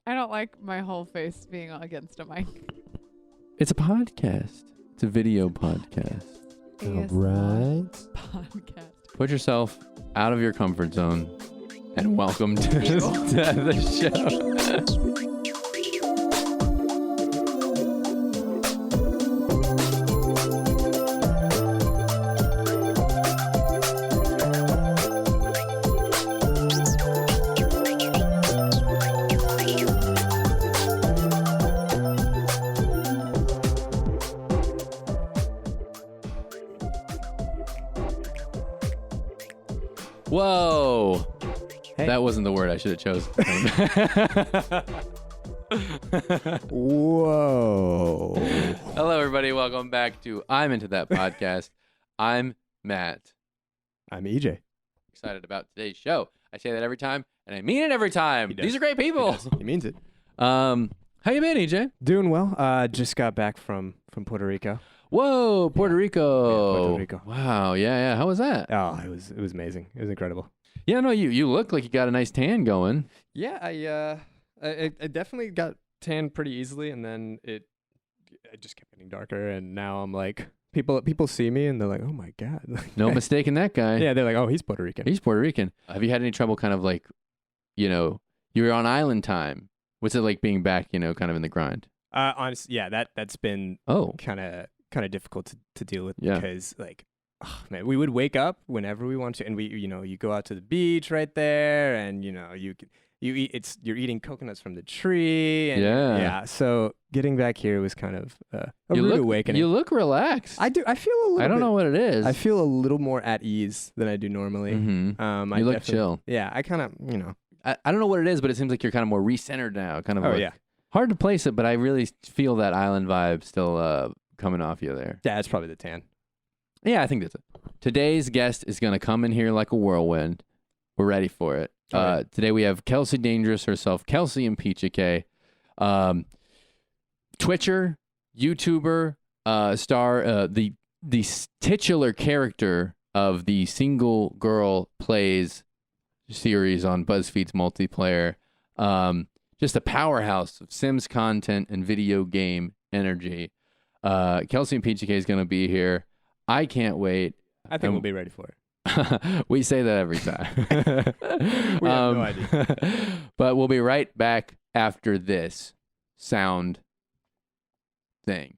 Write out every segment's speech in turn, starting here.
I don't like my whole face being against a mic. It's a podcast. It's a video podcast. All right. Podcast. Put yourself out of your comfort zone and welcome to the show. Whoa. Hey. That wasn't the word I should have chosen. Whoa. Hello, everybody. Welcome back to I'm Into That Podcast. I'm Matt. I'm EJ. Excited about today's show. I say that every time, and I mean it every time. He does. These are great people. He means it. How you been, EJ? Doing well. Just got back from Puerto Rico. Whoa, Puerto Rico. Yeah, Puerto Rico. Wow. Yeah. How was that? Oh, it was amazing. It was incredible. Yeah, no, you look like you got a nice tan going. Yeah, I definitely got tan pretty easily, and then it just kept getting darker, and now I'm like, people see me and they're like, oh my God. No mistaking that guy. Yeah, they're like, oh, he's Puerto Rican. He's Puerto Rican. Have you had any trouble kind of like, you were on island time. What's it like being back, kind of in the grind? Honestly, yeah, that's been kind of difficult to deal with because like, oh, man, we would wake up whenever we want to, and you go out to the beach right there, and you're eating coconuts from the tree, and so getting back here was kind of a rude awakening. You look relaxed. I feel a little. I don't know what it is. I feel a little more at ease than I do normally. Mm-hmm. You look chill. Yeah, I kind of I don't know what it is, but it seems like you're kind of more recentered now. Kind of. Oh yeah. Hard to place it, but I really feel that island vibe still coming off you there. Yeah, it's probably the tan. Yeah, I think that's it. Today's guest is going to come in here like a whirlwind. We're ready for it. Right. Today we have Kelsey Dangerous herself, Kelsey Impicciche, Twitcher, YouTuber, star, the titular character of the Single Girl Plays series on Buzzfeed's multiplayer. Just a powerhouse of Sims content and video game energy. Kelsey Impicciche is going to be here. I can't wait. I think we'll be ready for it. We say that every time. We have no idea. But we'll be right back after this sound thing.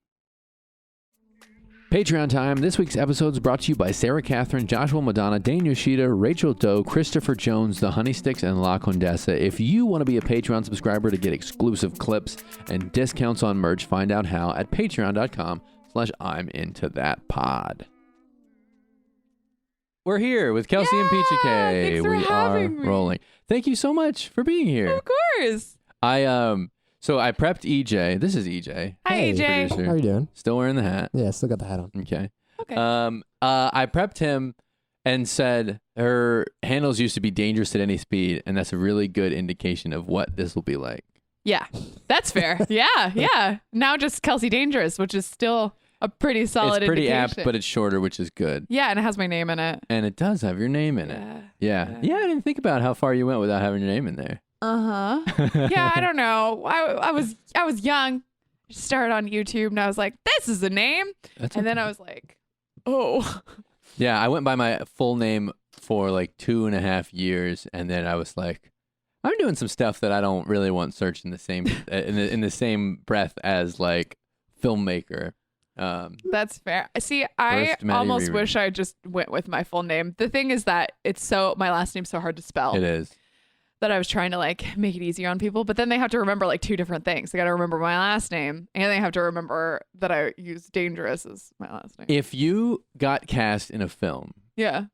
Patreon time. This week's episode is brought to you by Sarah Catherine, Joshua Madonna, Dane Yoshida, Rachel Doe, Christopher Jones, The Honeysticks, and La Condessa. If you want to be a Patreon subscriber to get exclusive clips and discounts on merch, find out how at patreon.com/I'mIntoThatPod. We're here with Kelsey Impicciche. Thanks for having me. Rolling. Thank you so much for being here. Of course. So I prepped EJ. This is EJ. Hi, Hey, EJ. producer. How are you doing? Still wearing the hat. Yeah, still got the hat on. Okay. Okay. I prepped him and said her handles used to be dangerous at any speed, and that's a really good indication of what this will be like. Yeah, that's fair. Yeah. Now just Kelsey Dangerous, which is still a pretty solid It's pretty indication. apt, but it's shorter, which is good. Yeah, and it has my name in it. And it does have your name in it. Yeah, I didn't think about how far you went without having your name in there. Yeah, I don't know. I was young. Started on YouTube, and I was like, "This is a name," and then I was like, "Oh." Yeah, I went by my full name for like 2.5 years, and then I was like, I'm doing some stuff that I don't really want searched in the same in the same breath as like filmmaker. That's fair. See, I almost wish I just went with my full name. The thing is that my last name's so hard to spell. It is. That I was trying to like make it easier on people, but then they have to remember like two different things. They got to remember my last name, and they have to remember that I use Dangerous as my last name. If you got cast in a film, Yeah.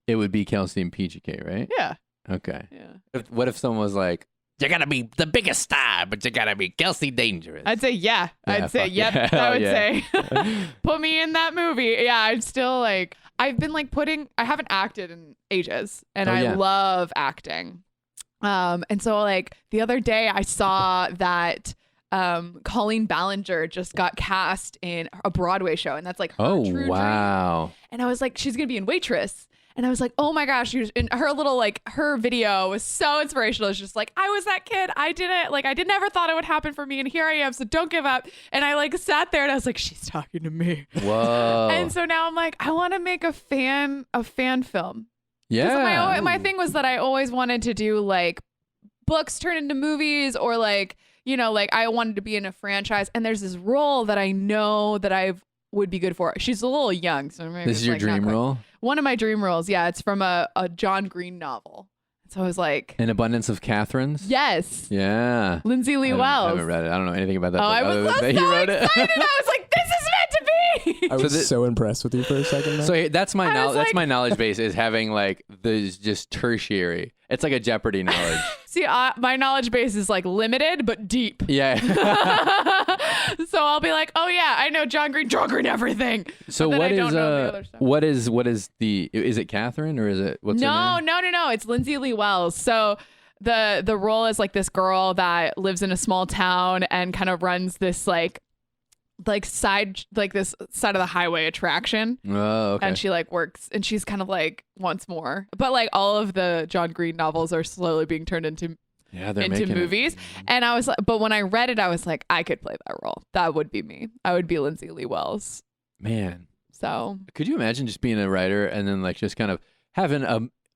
it would be Kelsey Impicciche, right? Yeah. Okay. Yeah. What if someone was like, you gotta be the biggest star, but you gotta be Kelsey Dangerous? I'd say yeah. I'd say fuck yep. yeah. I would Yeah. say put me in that movie. Yeah, I'd still like. I've been like I haven't acted in ages, and I love acting. And so like the other day I saw that Colleen Ballinger just got cast in a Broadway show, and that's like her true dream. Wow. And I was like, she's gonna be in Waitress. And I was like, oh my gosh, and her little like her video was so inspirational. It's just like, I was that kid. I never thought it would happen for me. And here I am. So don't give up. And I like sat there and I was like, she's talking to me. Whoa. And so now I'm like, I want to make a fan film. Yeah. My thing was that I always wanted to do like books turn into movies or like, you know, like I wanted to be in a franchise. And there's this role that I know that I would be good for. She's a little young. So maybe this is your dream role? One of my dream roles. Yeah. It's from a John Green novel. So I was like, An Abundance of Catherines? Yes. Yeah. Lindsay Lee Wells. I haven't read it. I don't know anything about that. Oh, I was so excited. I was like, this is meant to be. I was so impressed with you for a second there. So that's my knowledge. That's my knowledge base is having like the just tertiary. It's like a Jeopardy knowledge. See, my knowledge base is like limited but deep. Yeah. So I'll be like, oh yeah, I know John Green everything. So what is it Catherine or is it what's her name? No. It's Lindsay Lee Wells. So the role is like this girl that lives in a small town and kind of runs this side of the highway attraction. Oh, okay. And she like works and she's kind of like wants more. But like all of the John Green novels are slowly being turned into movies. And I was like, but when I read it, I was like, I could play that role. That would be me. I would be Lindsay Lee Wells. Man. So could you imagine just being a writer and then like just kind of having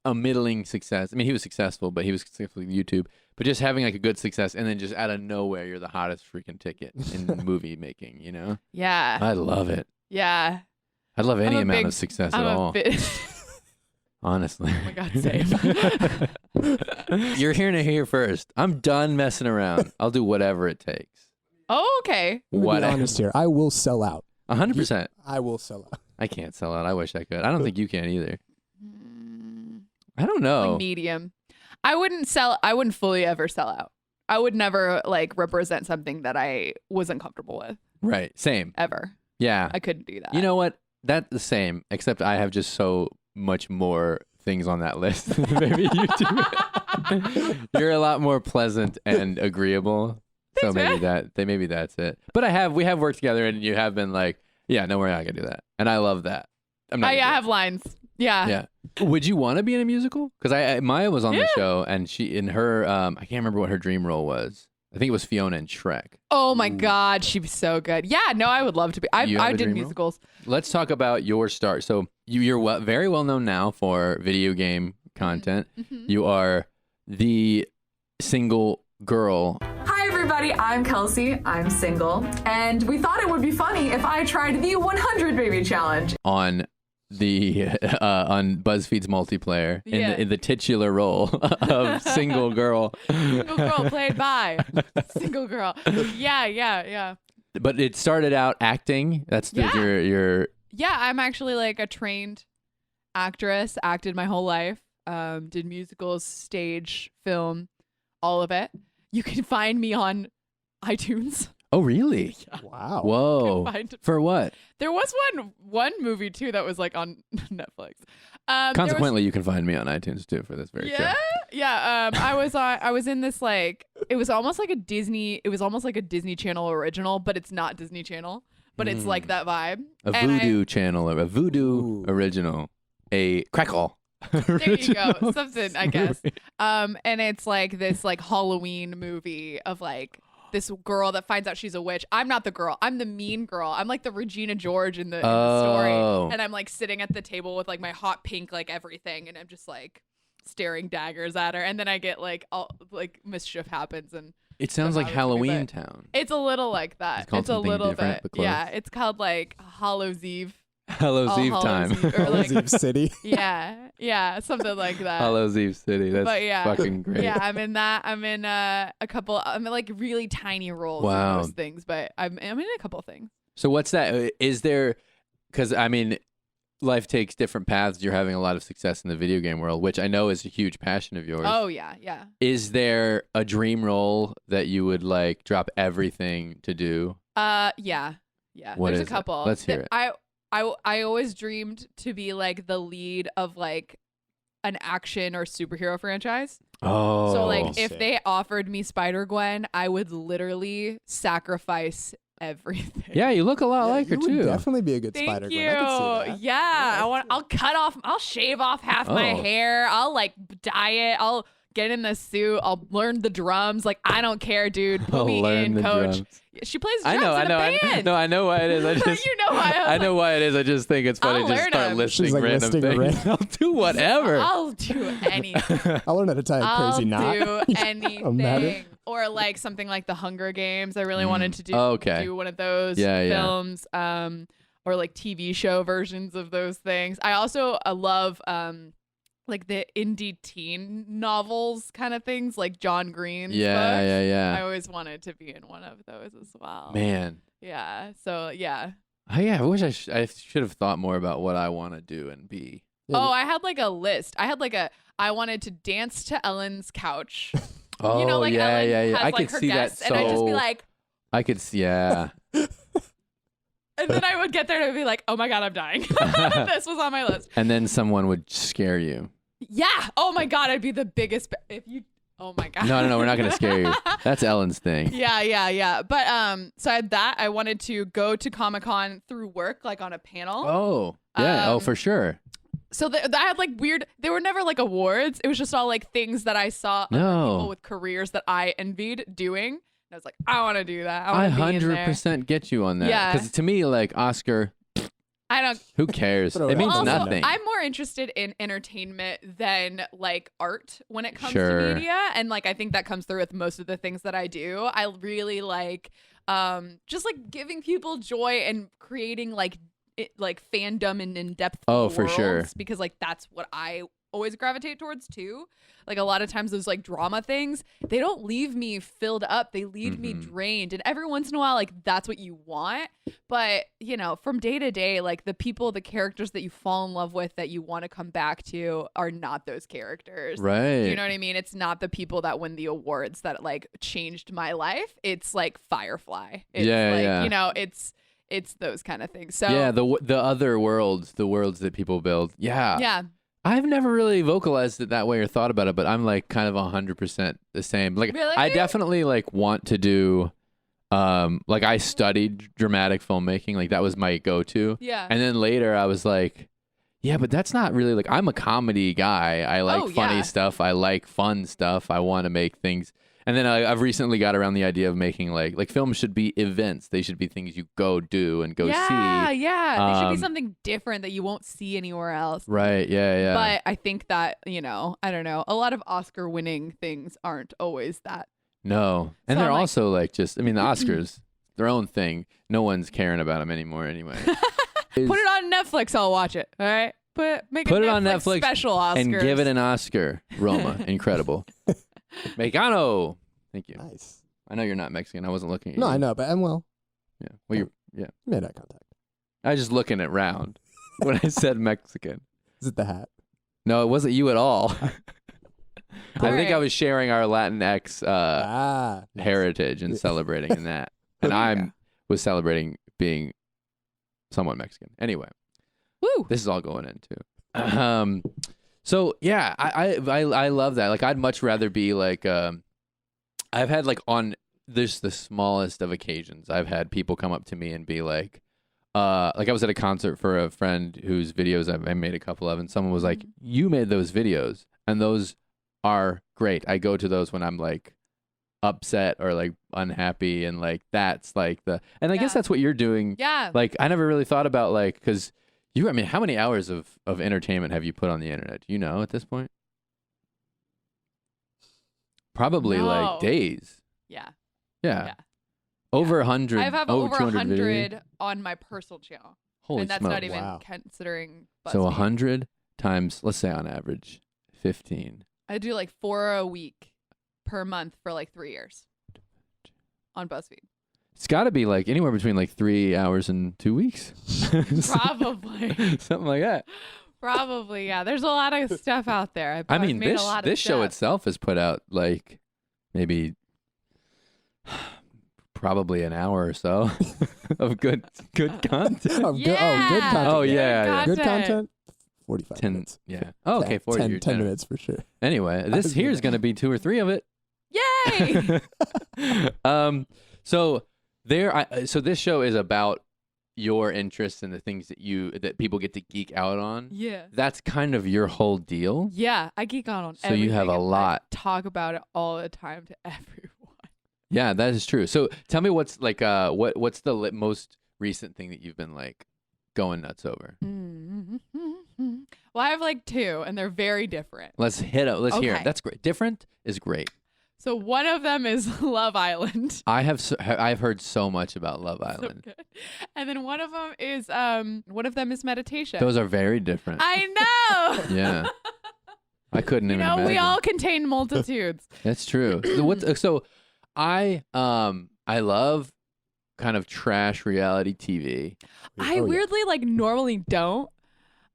a middling success? I mean, he was successful, but he was successful with YouTube. But just having like a good success and then just out of nowhere, you're the hottest freaking ticket in movie making, you know? Yeah. I love it. Yeah. I'd love any amount of success at all. Honestly. Oh my God, same. You're hearing it here first. I'm done messing around. I'll do whatever it takes. Oh, okay. Be honest here. I will sell out. 100%. I will sell out. I can't sell out. I wish I could. I don't think you can either. I don't know. Like medium. I wouldn't fully ever sell out. I would never like represent something that I wasn't comfortable with. Right. Same. Ever. Yeah. I couldn't do that. You know what? That's the same, except I have just so much more things on that list than maybe you do. You're a lot more pleasant and agreeable. So maybe that's it. But we have worked together and you have been like, yeah, no worry, I can do that. And I love that. I have lines. Yeah. Yeah. Would you want to be in a musical? Because Maya was on the show and I can't remember what her dream role was. I think it was Fiona in Shrek. Oh my God, she was so good. Yeah, no, I would love to be. I did musicals. Let's talk about your start. So you're very well known now for video game content. Mm-hmm. You are the single girl. Hi everybody, I'm Kelsey. I'm single, and we thought it would be funny if I tried the 100 Baby Challenge on Buzzfeed's multiplayer in the titular role of single girl. Single girl played by single girl. Yeah. But it started out acting. That's your. Yeah, I'm actually like a trained actress. Acted my whole life. Did musicals, stage, film, all of it. You can find me on iTunes. Oh, really? Yeah. Wow. Whoa. For what? There was one movie, too, that was like on Netflix. Consequently, you can find me on iTunes, too, for this very show. Yeah. I was in this like, it was almost like a Disney Channel original, but it's not Disney Channel. But it's like that vibe. A Voodoo channel or a Voodoo original. A Crackle. There you go. Something, I guess. And it's like this like Halloween movie of like this girl that finds out she's a witch. I'm not the girl. I'm the mean girl. I'm like the Regina George in the story. And I'm like sitting at the table with like my hot pink like everything, and I'm just like staring daggers at her. And then I get like all like mischief happens, and it sounds like Halloween Town. It's a little like that. It's a little bit. Yeah, it's called like Hallows Eve. Hallows Eve time. Hallows Eve City. Yeah, something like that. Hallows Eve City. That's fucking great. Yeah, I'm in that. I'm in a couple. I'm in like really tiny roles in those things, but I'm in a couple things. So what's that? Is there? Because I mean, life takes different paths. You're having a lot of success in the video game world, which I know is a huge passion of yours. Oh yeah. Is there a dream role that you would like drop everything to do? Yeah. There's a couple. Let's hear it. I always dreamed to be like the lead of like an action or superhero franchise. Oh. So like if they offered me Spider-Gwen, I would literally sacrifice everything. Yeah, you look a lot like her you too. would definitely be a good Thank Spider-Gwen. you. I could see that. Yeah, I'll shave off half my hair. I'll like dye it. I'll get in the suit. I'll learn the drums. Like, I don't care, dude. Put me in, coach. Drums. She plays drums I in a band. I know why it is. I just, you know why. I know why it is. I just think it's funny. I'll Just learn start 'em. listing She's like random listing things. I'll do whatever. I'll do anything. I'll learn how to tie a crazy knot. I'll do matter. anything. Or like something like the Hunger Games. I really wanted to do one of those films. Or like TV show versions of those things. I also love like the indie teen novels kind of things, like John Green's books. I always wanted to be in one of those as well. Man. Yeah. So yeah. I wish I should have thought more about what I want to do and be. Yeah. Oh, I had like a list. I wanted to dance to Ellen's couch. Oh, you know, like Ellen has, I like, could her see guests, that. and I'd just be like, I could see, yeah. and then I would get there and be like, oh my God, I'm dying. This was on my list. And then someone would scare you. Yeah. Oh my God, I'd be the biggest. Oh my God. No, we're not gonna scare you. That's Ellen's thing. Yeah. But so I had that. I wanted to go to Comic-Con through work, like on a panel. Oh, yeah. For sure. So I had like weird. They were never like awards. It was just all like things that I saw other people with careers that I envied doing. And I was like, I want to do that. I 100% get you on that. Yeah. Because to me, like Oscar, I don't. who cares? Throw It it means out. nothing. I'm more interested in entertainment than like art when it comes Sure. to media, and like I think that comes through with most of the things that I do. I really like just like giving people joy and creating like fandom and in-depth for sure. worlds, because like that's what I always gravitate towards too. Like a lot of times those like drama things, they don't leave me filled up, they leave me drained. And every once in a while, like that's what you want, but you know, from day to day, like the characters that you fall in love with that you want to come back to are not those characters, right? You know what I mean? It's not the people that win the awards that like changed my life. It's like Firefly. It's you know, it's those kind of things. So yeah, the other worlds, the worlds that people build. Yeah. I've never really vocalized it that way or thought about it, but I'm like kind of 100% the same. Like really? I definitely like want to do like I studied dramatic filmmaking, like that was my go-to. Yeah. And then later I was like, yeah, but that's not really like, I'm a comedy guy. I like funny stuff. I like fun stuff. I want to make things. And then I've recently got around the idea of making like films should be events. They should be things you go do and go see. Yeah. They should be something different that you won't see anywhere else. Right. Yeah. But I think that, you know, I don't know. A lot of Oscar winning things aren't always that. No. And So they're I'm also like just, I mean, the Oscars, their own thing. No one's caring about them anymore anyway. Put it on Netflix. I'll watch it. All right. Put it on Netflix special Oscars. and give it an Oscar. Roma. Incredible. Mexicano. Thank you. Nice. I know you're not Mexican. I wasn't looking at you. No, I know, but I'm well. Yeah. Well, you Made eye contact. I was just looking at round when I said Mexican. Is it the hat? No, it wasn't you at all. I think I right. was sharing our Latinx Nice. heritage and celebrating in that. And I was celebrating being somewhat Mexican. Anyway. Woo. This is all going into. So yeah, I love that. Like I'd much rather be like I've had like on this the smallest of occasions, I've had people come up to me and be like I was at a concert for a friend whose videos I made a couple of, and someone was like, you made those videos and those are great. I go to those when I'm like upset or like unhappy, and like that's like and I guess that's what you're doing. Yeah. Like I never really thought about like, because I mean, how many hours of entertainment have you put on the internet? Do you know at this point? Probably like days. Yeah. Over 100. I have over 100 on my personal channel. Holy and that's smokes. not even Wow. considering BuzzFeed. So 100 times, let's say on average, 15. I do like 4 a week per month for like 3 years on BuzzFeed. It's got to be like anywhere between like 3 hours and 2 weeks. Probably. Something like that. Probably, yeah. There's a lot of stuff out there. I mean, made a lot of this show stuff. itself has put out like maybe probably an hour or so of good content. Good content. Oh, yeah. Good content. 45 10, minutes. yeah. Oh, okay, 40. 10 minutes for sure. Anyway, this here's going to be 2 or 3 of it. Yay! So So this show is about your interests and the things that people get to geek out on. Yeah. That's kind of your whole deal. Yeah, I geek out on so you have a lot. I talk about it all the time to everyone. Yeah, that is true. So tell me what's like what's the most recent thing that you've been like going nuts over? Well, I have like 2 and they're very different. Let's hear it. That's great. Different is great. So one of them is Love Island. I've heard so much about Love Island. So good. And then one of them is meditation. Those are very different. I know. Yeah. I couldn't even imagine. We all contain multitudes. That's true. So I love kind of trash reality TV. I weirdly like normally don't.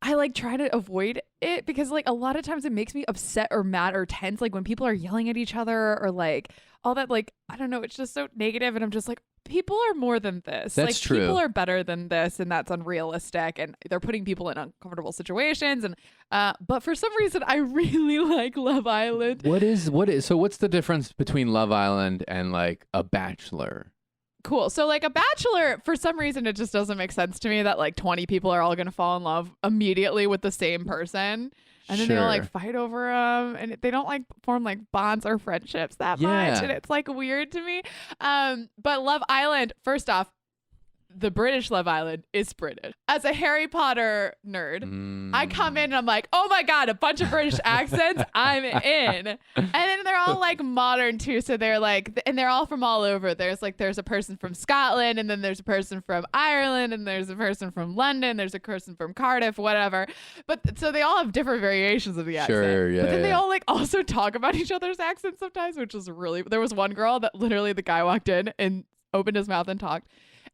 I like try to avoid it because like a lot of times it makes me upset or mad or tense, like when people are yelling at each other or like all that, like I don't know, it's just so negative and I'm just like, people are more than this. That's like true. People are better than this and that's unrealistic and they're putting people in uncomfortable situations and but for some reason I really like Love Island. So what's the difference between Love Island and like a Bachelor? Cool. So like a Bachelor, for some reason, it just doesn't make sense to me that like 20 people are all going to fall in love immediately with the same person. And then they all like fight over them and they don't like form like bonds or friendships that much. And it's like weird to me. But Love Island, first off, the British Love Island is British. As a Harry Potter nerd, I come in and I'm like, oh my God, a bunch of British accents. I'm in. And then they're all like modern too. So they're like, and they're all from all over. There's a person from Scotland and then there's a person from Ireland and there's a person from London. There's a person from Cardiff, whatever. But so they all have different variations of the accent. Sure, yeah. But then they all like also talk about each other's accents sometimes, which is really, there was one girl that literally the guy walked in and opened his mouth and talked.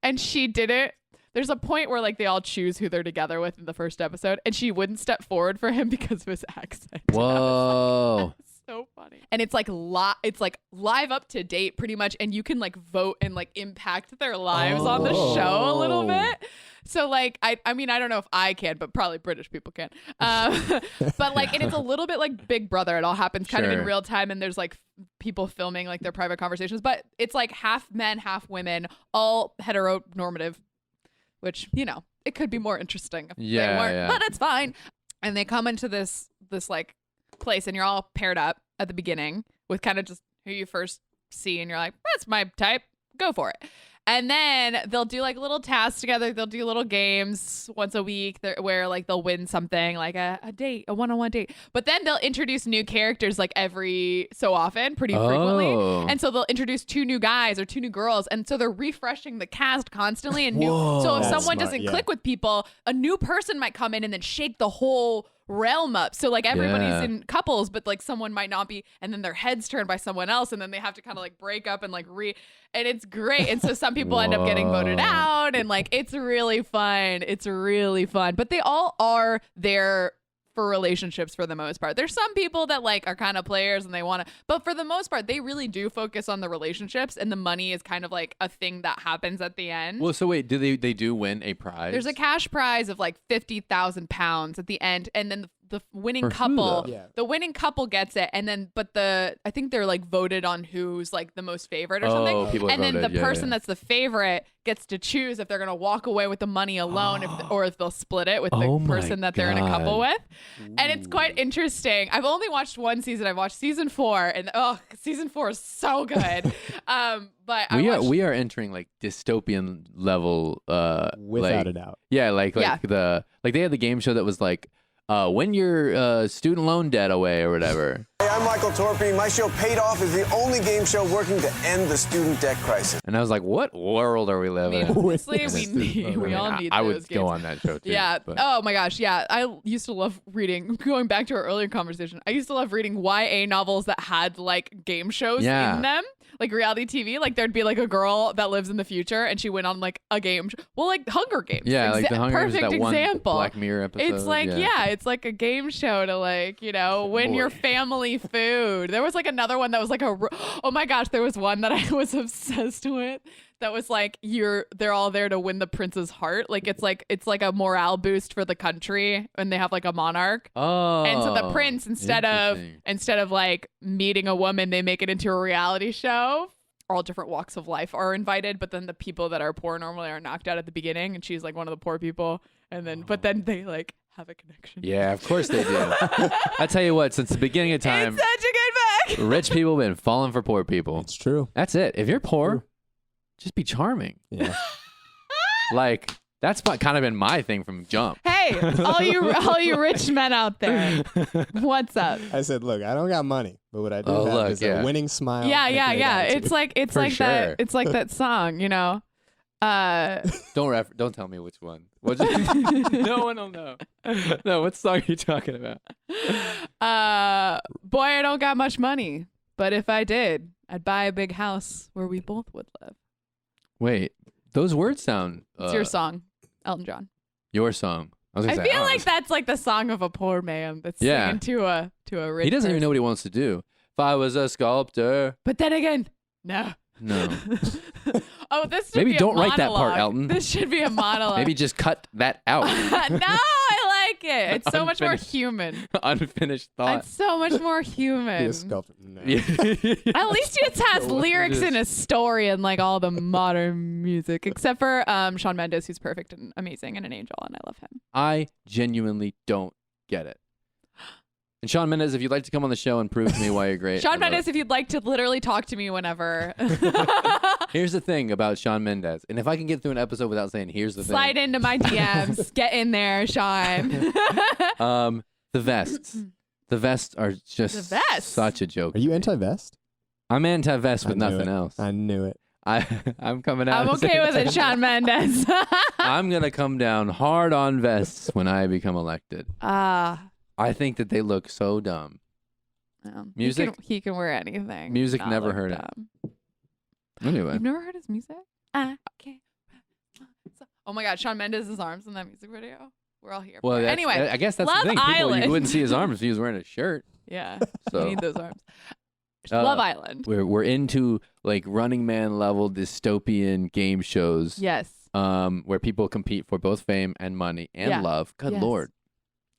And she did it. There's a point where like they all choose who they're together with in the first episode, and she wouldn't step forward for him because of his accent. Whoa. So funny. And it's like live up to date pretty much, and you can like vote and like impact their lives on the show a little bit. So like I mean I don't know if I can, but probably British people can. But like and it's a little bit like Big Brother. It all happens kind of in real time, and there's like people filming like their private conversations. But it's like half men, half women, all heteronormative, which it could be more interesting if they weren't, but it's fine. And they come into this like place, and you're all paired up at the beginning with kind of just who you first see, and you're like, that's my type, go for it. And then they'll do like little tasks together. They'll do little games once a week where like they'll win something like a date, a one-on-one date. But then they'll introduce new characters like every so often, pretty frequently. And so they'll introduce 2 new guys or 2 new girls. And so they're refreshing the cast constantly. And so if someone doesn't click with people, a new person might come in and then shake the whole realm up. So like everybody's in couples, but like someone might not be, and then their head's turned by someone else, and then they have to kind of like break up and like and it's great. And so some people end up getting voted out, and like it's really fun. It's really fun. But they all are there for relationships for the most part. There's some people that like are kind of players and they want to, but for the most part, they really do focus on the relationships, and the money is kind of like a thing that happens at the end. Well, so wait, do they do win a prize? There's a cash prize of like £50,000 at the end, and then the winning couple, the winning couple gets it, and then I think they're like voted on who's like the most favorite or something, people and then voted. the person that's the favorite gets to choose if they're gonna walk away with the money alone, or if they'll split it with the person that they're in a couple with. And it's quite interesting. I've only watched one season. I've watched season 4, and season 4 is so good. But we are entering like dystopian level, without a doubt. Yeah, like they had the game show that was like, when your student loan debt away or whatever. Hey, I'm Michael Torpy. My show Paid Off is the only game show working to end the student debt crisis. And I was like, what world are we living in? Honestly, we all need I those would games. go on that show too. Yeah. But. Oh my gosh. Yeah. I used to love reading, going back to our earlier conversation, I used to love reading YA novels that had like game shows in them. Like reality TV, like there'd be like a girl that lives in the future and she went on like a game. Well, like Hunger Games. Yeah, like the Hunger Games, perfect that one example. Black Mirror episode. It's like, it's like a game show to like, win your family food. There was like another one that was like oh my gosh, there was one that I was obsessed with. That was like they're all there to win the prince's heart. Like it's like a morale boost for the country when they have like a monarch. Oh. And so the prince instead of like meeting a woman, they make it into a reality show. all different walks of life are invited, but then the people that are poor normally are knocked out at the beginning, and she's like one of the poor people, and then but then they like have a connection. Yeah, of course they do. I tell you what, since the beginning of time, It's such a good book. rich people have been falling for poor people. It's true. That's it. If you're poor, just be charming. Yeah. Like, that's kind of been my thing from jump. Hey, all you rich men out there, what's up? I said, look, I don't got money, but what I do have is a winning smile. Yeah. It's like that. It's like that song, you know. Don't tell me which one. No one will know. No, what song are you talking about? Boy, I don't got much money, but if I did, I'd buy a big house where we both would live. Wait, those words sound. It's your song, Elton John. Your song. I feel like that's like the song of a poor man that's singing to a rich. He doesn't even know what he wants to do. If I was a sculptor. But then again, no. Oh, this should maybe be don't a write that part, monologue. Elton. This should be a monologue. Maybe just cut that out. No, I like it. It's so much more human. Unfinished thought. It's so much more human. Be a sculptor. No. At least it has lyrics and a story and like all the modern music, except for Shawn Mendes, who's perfect and amazing and an angel, and I love him. I genuinely don't get it. And Shawn Mendes, if you'd like to come on the show and prove to me why you're great. Shawn Mendes, if you'd like to literally talk to me whenever. Here's the thing about Shawn Mendes, and if I can get through an episode without saying here's the Slide thing. into my DMs. Get in there, Shawn. The vests. The vests are just such a joke. Are you anti-vest? I'm anti-vest with nothing else. I knew it. I'm coming out. I'm okay with it, Shawn Mendes. I'm going to come down hard on vests when I become elected. I think that they look so dumb. Music? He can wear anything. Music never heard it. Anyway. You've never heard his music? I can't. Oh my God, Shawn Mendes' arms in that music video. We're all here. Well, anyway, I guess that's Love the thing. Island. You wouldn't see his arms if he was wearing a shirt. Yeah. So you need those arms. Love Island. We're into like Running Man level dystopian game shows. Yes. Where people compete for both fame and money and love. Good Lord.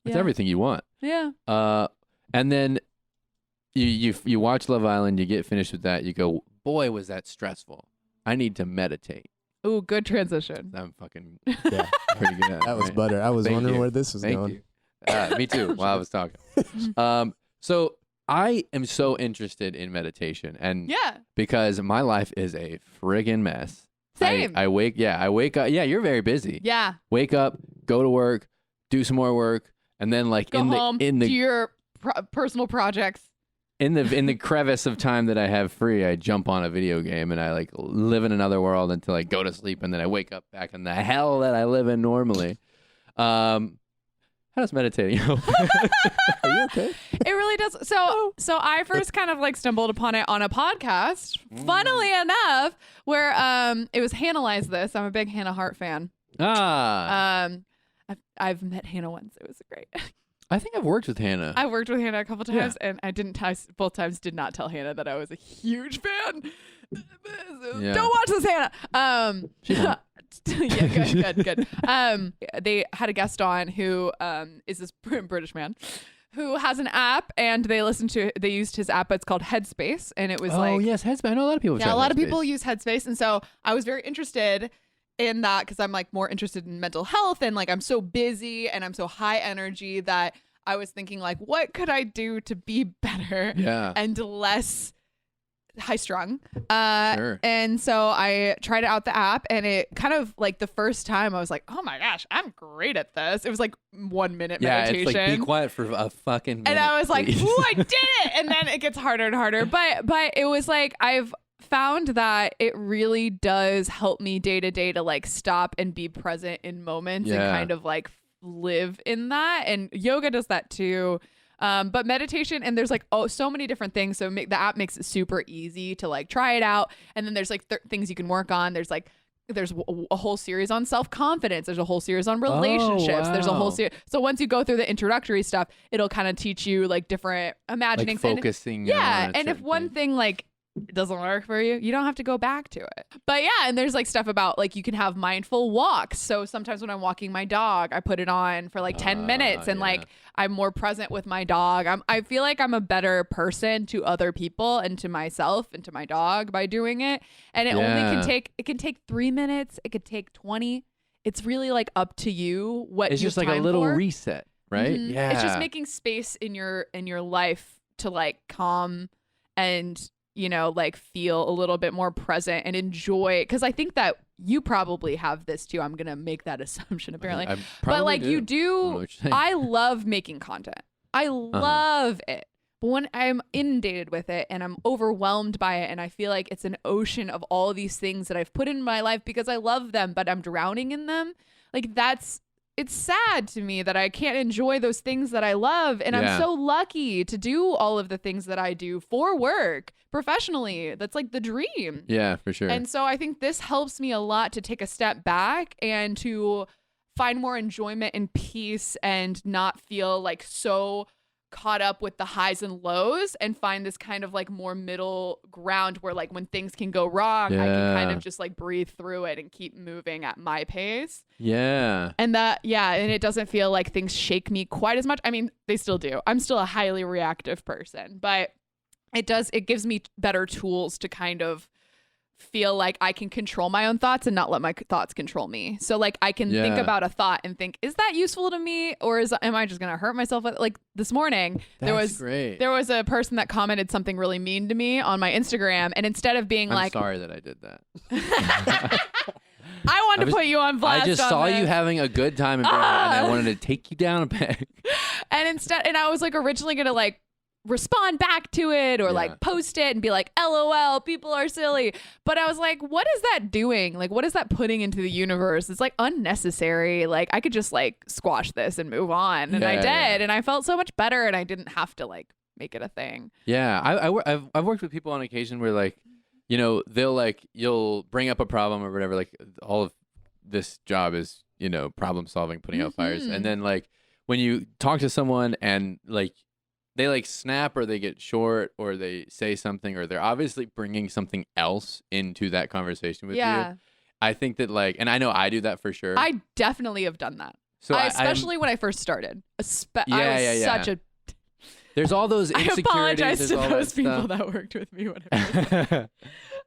It's everything you want. Yeah. And then you watch Love Island, you get finished with that, you go, boy, was that stressful. I need to meditate. Ooh, good transition. I'm fucking pretty good at it. That was butter. I was wondering where this was going. Me too, while I was talking. So I am so interested in meditation, and because my life is a friggin' mess. Same. I wake up. Yeah, you're very busy. Yeah. Wake up, go to work, do some more work, and then like go home, do your personal projects. In the crevice of time that I have free, I jump on a video game and I like live in another world until I go to sleep, and then I wake up back in the hell that I live in normally. How does meditating help? Are you okay? It really does. So I first kind of like stumbled upon it on a podcast, funnily enough, where it was Hannah This. I'm a big Hannah Hart fan. I've met Hannah once. It was great. I think I've worked with Hannah. I worked with Hannah a couple times, and I both times did not tell Hannah that I was a huge fan. Yeah. Don't watch this, Hannah. Yeah, good. They had a guest on who is this British man who has an app, and they used his app. It's called Headspace, and it was yes, Headspace. I know a lot of people. Yeah, a lot of people use Headspace, and so I was very interested in that because I'm like more interested in mental health, and like I'm so busy and I'm so high energy that I was thinking like, what could I do to be better and less high strung? Sure. And so I tried out the app, and it kind of like the first time I was like, oh my gosh, I'm great at this. It was like 1 minute meditation. It's like be quiet for a fucking minute. And I was like, please. ooh, I did it. And then it gets harder and harder. But it was like I've found that it really does help me day to day to like stop and be present in moments and kind of like live in that. And yoga does that too. But meditation, and there's like so many different things. So the app makes it super easy to like try it out. And then there's like things you can work on. There's a whole series on self-confidence. There's a whole series on relationships. Oh, wow. There's a whole series. So once you go through the introductory stuff, it'll kind of teach you like different imagining like focusing. and if one thing like it doesn't work for you, you don't have to go back to it. But yeah, and there's like stuff about like you can have mindful walks. So sometimes when I'm walking my dog, I put it on for like 10 minutes and like I'm more present with my dog. I feel like I'm a better person to other people and to myself and to my dog by doing it. And it can take 3 minutes. It could take 20. It's really like up to you what it's you just like a little reset, right? Mm-hmm. Yeah. It's just making space in your life to like calm and, you know, like feel a little bit more present and enjoy. Because I think that you probably have this too. I'm going to make that assumption apparently. But like you do, I love making content. I love it. But when I'm inundated with it and I'm overwhelmed by it and I feel like it's an ocean of all these things that I've put in my life because I love them, but I'm drowning in them. Like it's sad to me that I can't enjoy those things that I love. And I'm so lucky to do all of the things that I do for work professionally. That's like the dream. Yeah, for sure. And so I think this helps me a lot to take a step back and to find more enjoyment and peace and not feel like so caught up with the highs and lows and find this kind of like more middle ground where like when things can go wrong, I can kind of just like breathe through it and keep moving at my pace. Yeah. And and it doesn't feel like things shake me quite as much. I mean, they still do. I'm still a highly reactive person, but it gives me better tools to kind of feel like I can control my own thoughts and not let my thoughts control me. So like I can think about a thought and think, is that useful to me or am I just going to hurt myself? Like this morning, there was a person that commented something really mean to me on my Instagram, and instead of being I'm sorry that I did that. I wanted to put you on blast. I just saw you having a good time and I wanted to take you down a peg. And I was like originally going to like respond back to it or like post it and be like, LOL, people are silly. But I was like, what is that doing? Like, what is that putting into the universe? It's like unnecessary. Like I could just like squash this and move on. And I did. And I felt so much better and I didn't have to like make it a thing. Yeah. I've worked with people on occasion where like, you know, you'll bring up a problem or whatever. Like all of this job is, you know, problem solving, putting out fires. And then like when you talk to someone and like, they like snap or they get short or they say something or they're obviously bringing something else into that conversation with you. I think that like, and I know I do that for sure. I definitely have done that. So especially when I first started. Such a... There's all those insecurities. I apologize to those people that worked with me when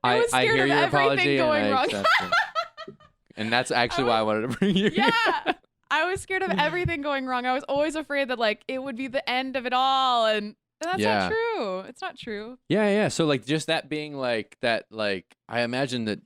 I was I hear of your everything apology going wrong. And that's actually why I wanted to bring you here. I was scared of everything going wrong. I was always afraid that like it would be the end of it all, and that's not true. It's not true. Yeah. So like just that being like that, like I imagine that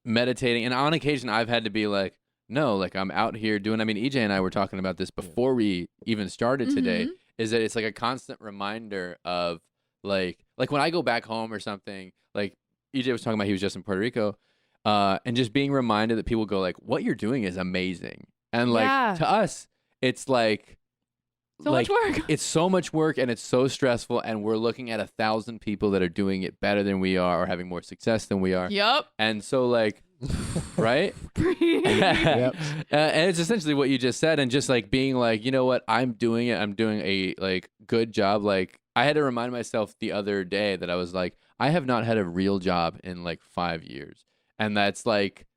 meditating, and on occasion I've had to be like, no, like I'm out here doing. I mean, EJ and I were talking about this before we even started today. Is that it's like a constant reminder of like when I go back home or something. Like EJ was talking about, he was just in Puerto Rico, and just being reminded that people go like, what you're doing is amazing. And like to us, it's like so much work. It's so much work and it's so stressful. And we're looking at 1,000 people that are doing it better than we are or having more success than we are. Yep. And so like, right? Yep. And it's essentially what you just said. And just like being like, you know what? I'm doing it. I'm doing a like good job. Like I had to remind myself the other day that I was like, I have not had a real job in like 5 years. And that's like,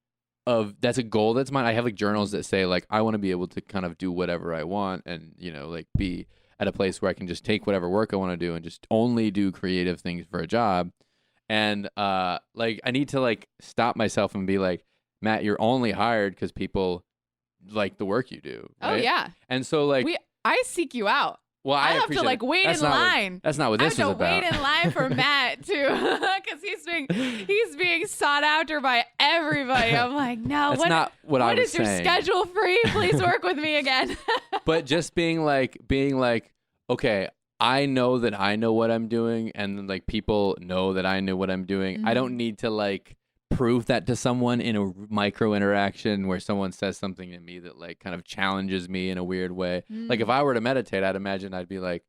that's a goal that's mine. I have like journals that say like I want to be able to kind of do whatever I want and, you know, like be at a place where I can just take whatever work I want to do and just only do creative things for a job. And like I need to like stop myself and be like, Matt, you're only hired because people like the work you do. Right? Oh yeah. And so like I seek you out. Well, I have to like wait in line. That's not what this was about. I have to wait in line for Matt too, because he's being sought after by everybody. I'm like, no, that's not what I was saying. What is your schedule free? Please work with me again. But just being like, okay, I know that I know what I'm doing, and then like people know that I know what I'm doing. I don't need to like prove that to someone in a micro interaction where someone says something to me that like kind of challenges me in a weird way. Like if I were to meditate, I'd imagine I'd be like,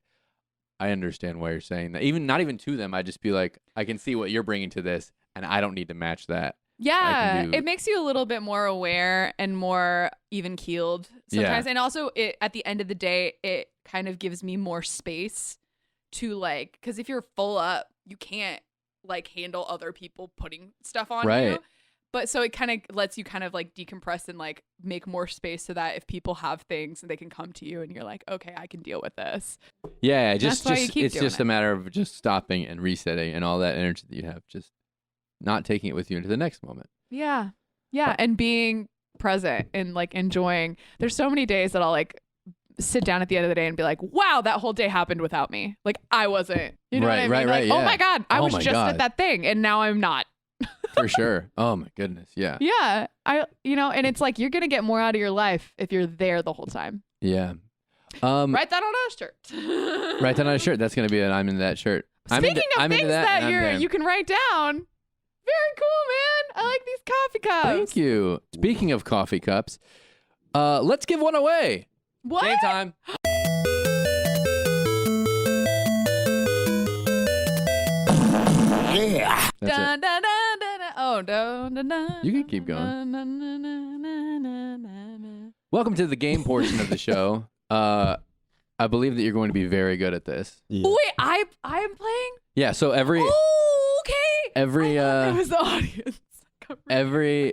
I understand why you're saying that. Not even to them. I'd just be like, I can see what you're bringing to this and I don't need to match that. Yeah. It makes you a little bit more aware and more even keeled sometimes. Yeah. And also at the end of the day, it kind of gives me more space to like, because if you're full up, you can't like handle other people putting stuff on Right. you. But so it kind of lets you kind of like decompress and like make more space so that if people have things, they can come to you and you're like, okay, I can deal with this. Yeah, That's why you keep it's doing just it. a matter of just stopping and resetting and all that energy that you have, just not taking it with you into the next moment. Yeah. Yeah. And being present and like enjoying. There's so many days that I'll like sit down at the end of the day and be like, wow, that whole day happened without me. Like I wasn't, you know what I mean? Like, right, oh yeah. my God, I Oh was my just God. at that thing and now I'm not. For sure. Oh my goodness. Yeah. Yeah. And it's like, you're going to get more out of your life if you're there the whole time. Yeah. Write that on a shirt. Write that on a shirt. That's gonna be it. I'm into that shirt. Speaking of things that and you can write down, very cool, man. I like these coffee cups. Thank you. Speaking of coffee cups, let's give one away. What? Game time. Yeah. That's it. Dun, dun, dun, dun, dun. Oh, dun, dun, dun, You can keep going. dun, dun, dun, dun, dun, dun, dun, dun. Welcome to the game portion of the show. I believe that you're going to be very good at this. Yeah. Oh, wait, I am playing? Yeah. So every Oh, okay. every It was the audience.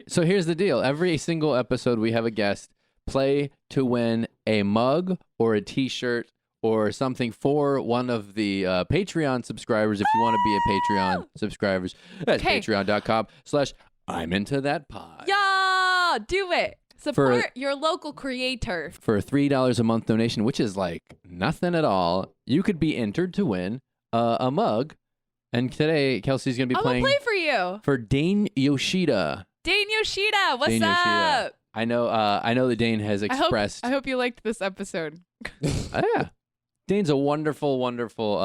so here's the deal. Every single episode we have a guest play to win a mug or a t-shirt or something for one of the Patreon subscribers. If you want to be a Patreon subscribers, that's Okay. patreon.com/I'm into that pod. Yeah, do it. Support your local creator. For a $3 a month donation, which is like nothing at all, you could be entered to win a mug. And today, Kelsey's going to be I'm going playing to play for you. for Dane Yoshida. Dane Yoshida, what's Dane up? Yoshida. I know that Dane has expressed. I hope you liked this episode. Yeah. Dane's a wonderful, wonderful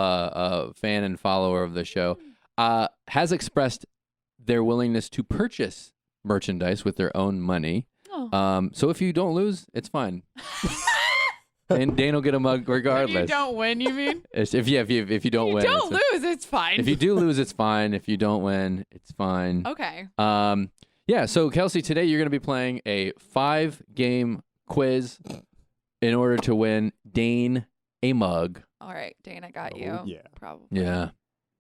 fan and follower of the show. Has expressed their willingness to purchase merchandise with their own money. Oh. So if you don't lose, it's fine. And Dane will get a mug regardless. If you don't win, you mean? If you don't win, Don't lose, it's fine. if you do lose, it's fine. If you don't win, it's fine. Okay. Yeah. So Kelsey, today you're going to be playing a 5-game quiz in order to win Dane a mug. All right, Dane, I got you. Yeah. Probably. Yeah.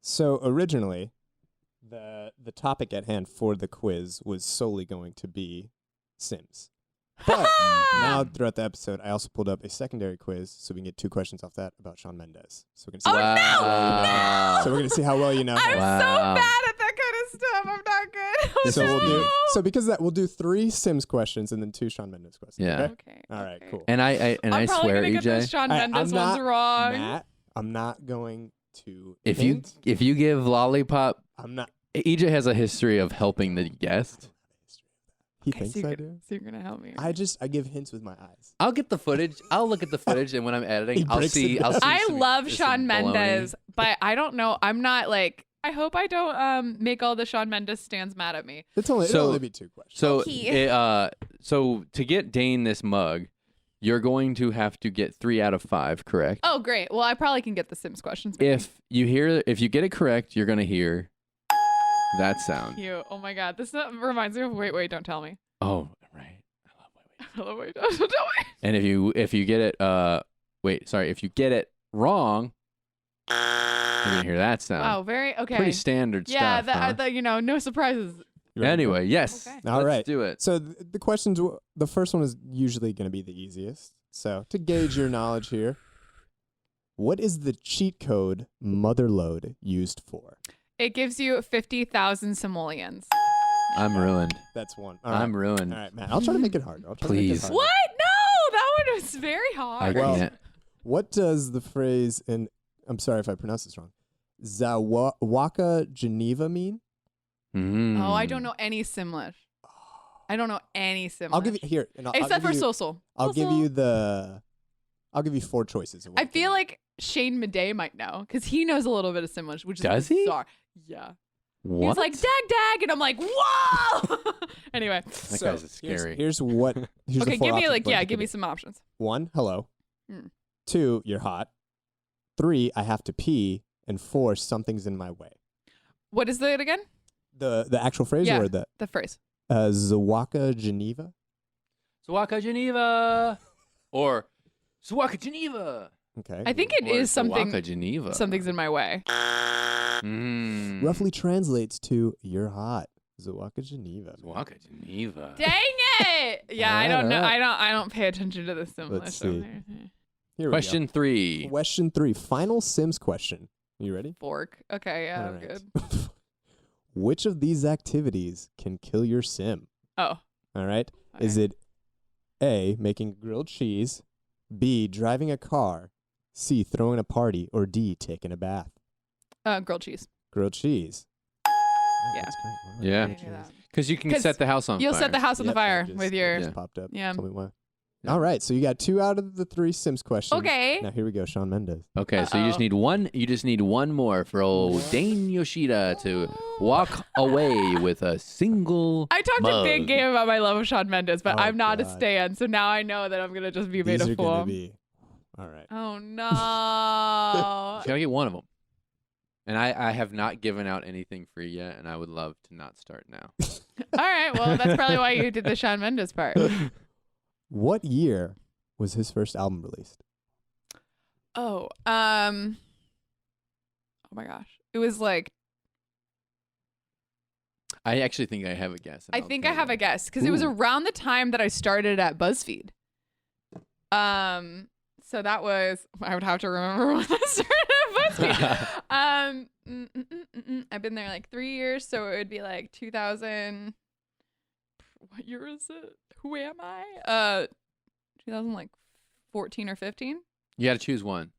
So originally, the topic at hand for the quiz was solely going to be Sims. But now throughout the episode, I also pulled up a secondary quiz so we can get 2 questions off that about Shawn Mendes. So we're gonna see. Wow. So we're gonna see how well you know. I'm him. Wow. so bad at that kind of stuff. I'm not good. So we'll do. No. So because of that, we'll do 3 Sims questions and then 2 Shawn Mendes questions. Yeah. Okay? Okay. All right. okay. Cool. And I I'm probably swear, gonna get those EJ, Shawn All right, Mendes I'm ones not, wrong. Matt, I'm not going to. if hint. you give Lollipop, I'm not. EJ has a history of helping the guest. He Okay, thinks so you're I gonna, do. so you're gonna help me. I give hints with my eyes. I'll get the footage. I'll look at the footage, and when I'm editing, He I'll breaks see. it I'll see. down. I some- love some Shawn baloney. Mendes, but I don't know. I'm not like. I hope I don't make all the Shawn Mendes stands mad at me. It'll only be 2 questions. So, Okay. so to get Dane this mug, you're going to have to get 3 out of 5 correct. Oh, great. Well, I probably can get the Sims questions. maybe. If you get it correct, you're gonna hear that sound. Cute. Oh my God. This reminds me of Wait, Don't Tell Me. Oh, right. I love Wait, Don't Tell Me. And if you get it, if you get it wrong, you're gonna hear that sound. Wow, very okay. Pretty standard yeah, stuff. Huh? no surprises. You ready to go? Anyway, yes. Okay. All Let's right. do it. So the questions, the first one is usually going to be the easiest. So to gauge your knowledge here, what is the cheat code Motherload used for? It gives you 50,000 simoleons. I'm ruined. That's one. I'm ruined. All right, Matt. I'll try to make it hard. I'll try to make it Please. hard. What? No, that one was very I hard. Well, can't. What does the phrase in, I'm sorry if I pronounce this wrong, Zawaka Geneva mean? Mm. Oh, I don't know any Simlish. I don't know any Simlish. I'll give you here. And I'll Except give for you, Social. I'll give you 4 choices. Of what I it feel is. like Shane Madej might know because he knows a little bit of Simlish, which is Does he? bizarre. Yeah. What? He's like, dag, and I'm like, whoa! Anyway. That guy's scary. Here's what. Here's Okay, the 4 give me options for it to give me be. some options. 1, hello. Hmm. 2, you're hot. 3, I have to pee. And 4, something's in my way. What is it again? The actual phrase Yeah. or the The phrase. Zawaka Geneva? Swaka Geneva, or Swaka Geneva. Okay. I think it Or is something. Swaka Geneva. Something's in my way. roughly translates to "you're hot." Zawaka Geneva. Zawaka Geneva. Dang it! Yeah, I don't know. I don't pay attention to the Sim Let's list. see. Here Question 3. Question 3. Final Sims question. You ready? Fork. Okay, yeah, All I'm right. good. Which of these activities can kill your sim? Oh. All right. Okay. Is it A, making grilled cheese, B, driving a car, C, throwing a party, or D, taking a bath? Grilled cheese. Grilled cheese. Oh, Yeah. that's great. Wow, Yeah. grilled cheese. Because you can 'Cause set the house on You'll fire. set the house on the Yep, fire that just- with that your. just popped up. Yeah. Tell me why. Yeah. All right, so you got 2 out of the 3 Sims questions. Okay. Now here we go, Shawn Mendes. Okay, so you just Uh-oh. need one. You just need one more for old Dane Yoshida to walk away with a single. I talked a big mug. game about my love of Shawn Mendes, but Oh, I'm not a God. stan, so now I know that I'm gonna just be made These a are going fool. to be. All right. Oh no. You gotta get one of them. And I have not given out anything free yet, and I would love to not start now. All right. Well, that's probably why you did the Shawn Mendes part. What year was his first album released? Oh my gosh. It was like I actually think I have a guess. and I I'll think tell I have you. a guess because it was Ooh. around the time that I started at Buzzfeed. So that was I would have to remember when I started at Buzzfeed. I've been there like 3 years, so it would be like 2000. What year is it? Who am I? 2014 or 15. You got to choose one.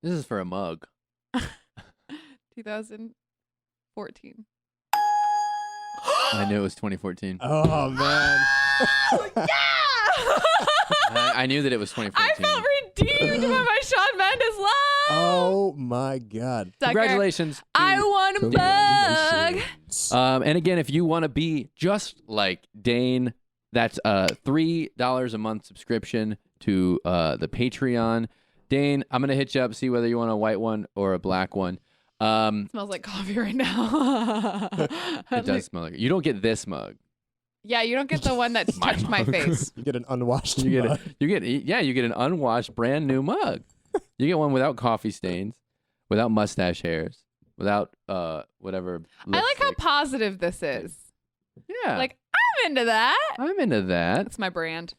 This is for a mug. 2014. I knew it was 2014. Oh, man. Yeah! I knew that it was 2014. I felt redeemed by my Shawn Mendes love. Oh, my God. Sucker. Congratulations. I want a bug. Congratulations. And again, if you want to be just like Dane, that's a $3 a month subscription to the Patreon. Dane, I'm going to hit you up, see whether you want a white one or a black one. Smells like coffee right now. It does smell like it. You don't get this mug. Yeah, you don't get the one that's touched my face. You get an unwashed You mug. get an unwashed brand new mug. You get one without coffee stains, without mustache hairs, without whatever. I like how lipstick. positive this is. Yeah. Like, I'm into that. I'm into that. That's my brand.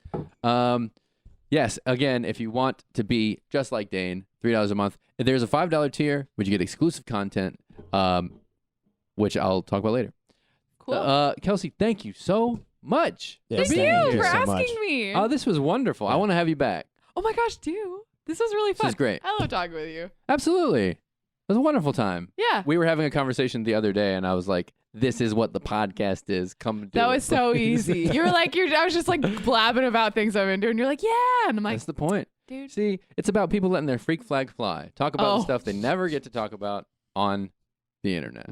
Yes, again, if you want to be just like Dane, $3 a month. There's a $5 tier, which you get exclusive content, which I'll talk about later. Cool. Kelsey, thank you so much. Yes, Thank thank you you for so much. asking me. Oh, this was wonderful. I want to have you back. Oh my gosh, do. This was really fun. This is great. I love talking with you. Absolutely. It was a wonderful time. Yeah. We were having a conversation the other day, and I was like, this is what the podcast is. Come do That it. was so easy. You were like, I was just like blabbing about things I've been doing. You're like, yeah. And I'm like, That's the point. dude. See, it's about people letting their freak flag fly. Talk about the Oh. stuff they never get to talk about on the internet.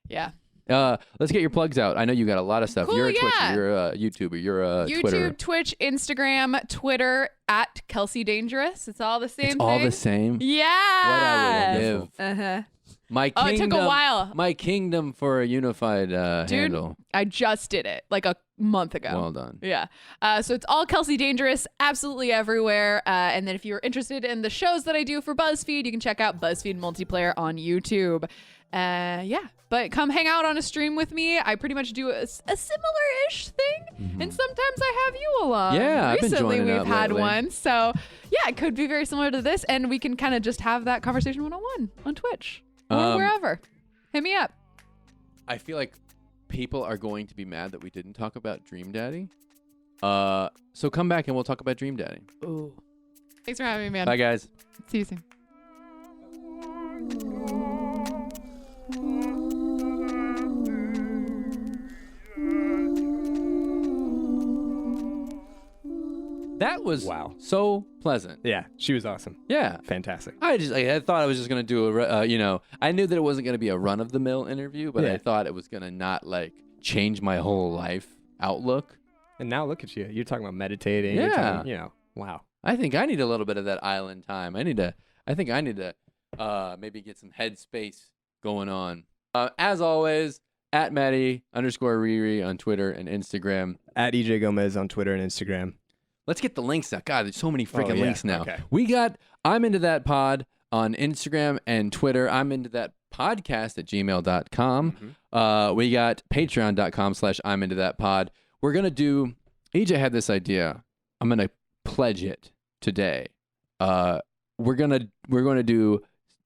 Yeah. Let's get your plugs out. I know you got a lot of stuff. Cool, You're a Twitcher, yeah. you're a YouTuber, you're a YouTube, Twitter. Twitch, Instagram, Twitter at Kelsey Dangerous. It's all the same It's thing. all the same. Yeah. What I would give. Uh-huh. My Oh, kingdom, it took a while. My kingdom for a unified Dude, handle. I just did it like a month ago. Well done. Yeah. So it's all Kelsey Dangerous, absolutely everywhere. And then if you're interested in the shows that I do for Buzzfeed, you can check out Buzzfeed Multiplayer on YouTube. Yeah. But come hang out on a stream with me. I pretty much do a similar-ish thing. And sometimes I have you along. Yeah, I've been Recently joining we've up had lately. one. So yeah, it could be very similar to this. And we can kind of just have that conversation one-on-one on Twitch or wherever. Hit me up. I feel like people are going to be mad that we didn't talk about Dream Daddy. So come back and we'll talk about Dream Daddy. Ooh. Thanks for having me, man. Bye, guys. See you soon. That was Wow. so pleasant. Yeah, she was awesome. Yeah. Fantastic. I thought I was just gonna do I knew that it wasn't gonna be a run of the mill interview, but I Yeah. thought it was gonna not like change my whole life outlook. And now look at you. You're talking about meditating. You're Yeah. talking, wow. I think I need a little bit of that island time. I think I need to maybe get some headspace going on. As always, at Maddie_Riri on Twitter and Instagram. At EJ Gomez on Twitter and Instagram. Let's get the links now. God, there's so many freaking yeah. links now. Okay. We got I'm Into That Pod on Instagram and Twitter. I'm Into That imintothatpodcast@gmail.com. We got patreon.com/imintothatpod. We're going to do, EJ had this idea. I'm going to pledge it today. We're going to do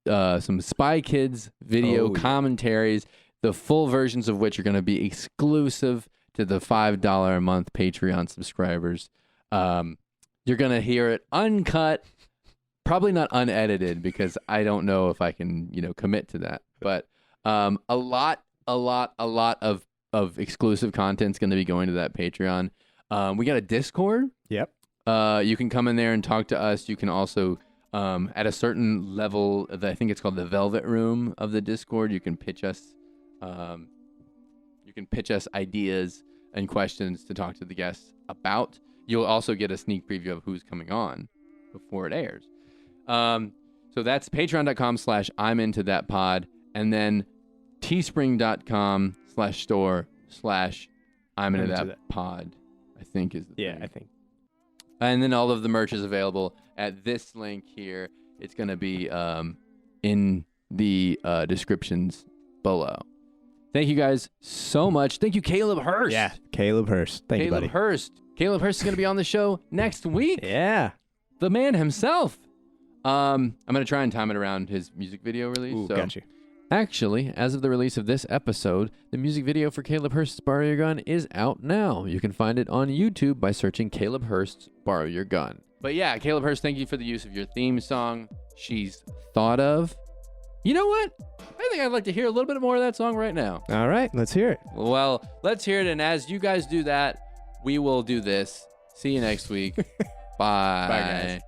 some Spy Kids video commentaries, the full versions of which are going to be exclusive to the $5 a month Patreon subscribers. You're going to hear it uncut, probably not unedited, because I don't know if I can, commit to that. But a lot of exclusive content's going to be going to that Patreon. We got a Discord. Yep. You can come in there and talk to us. You can also, at a certain level, I think it's called the Velvet Room of the Discord, you can pitch us. Ideas and questions to talk to the guests about. You'll also get a sneak preview of who's coming on before it airs. So that's patreon.com/imintothatpod, and then teespring.com/store/imintothatpod, I think is the thing. I think. And then all of the merch is available at this link here. It's going to be in the descriptions below. Thank you guys so much. Thank you, Caleb Hurst. Yeah, Caleb Hurst. Thank you, buddy. Caleb Hurst is going to be on the show next week. Yeah. The man himself. I'm going to try and time it around his music video release. Ooh, got you. Actually, as of the release of this episode, the music video for Caleb Hurst's Borrow Your Gun is out now. You can find it on YouTube by searching Caleb Hurst's Borrow Your Gun. But yeah, Caleb Hurst, thank you for the use of your theme song, She's Thought Of. You know what? I think I'd like to hear a little bit more of that song right now. All right, let's hear it. Well, let's hear it. And as you guys do that, we will do this. See you next week. Bye. Bye, guys.